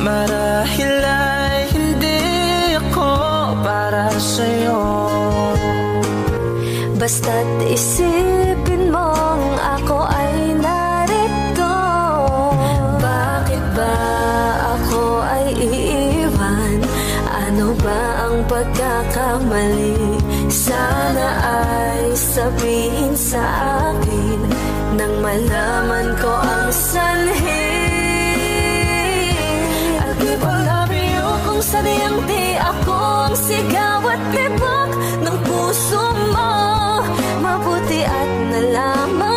Marahil ay hindi ako para sa'yo. Basta't isipin mong ako ay narito. Bakit ba ako ay iiwan? Ano ba ang pagkakamali? Sana ay sabihin sa akin nang malaman ko ang sanhi. I'll keep on loving you kung sadyang di ako ang sigaw at tibok ng puso mo. Mabuti at nalaman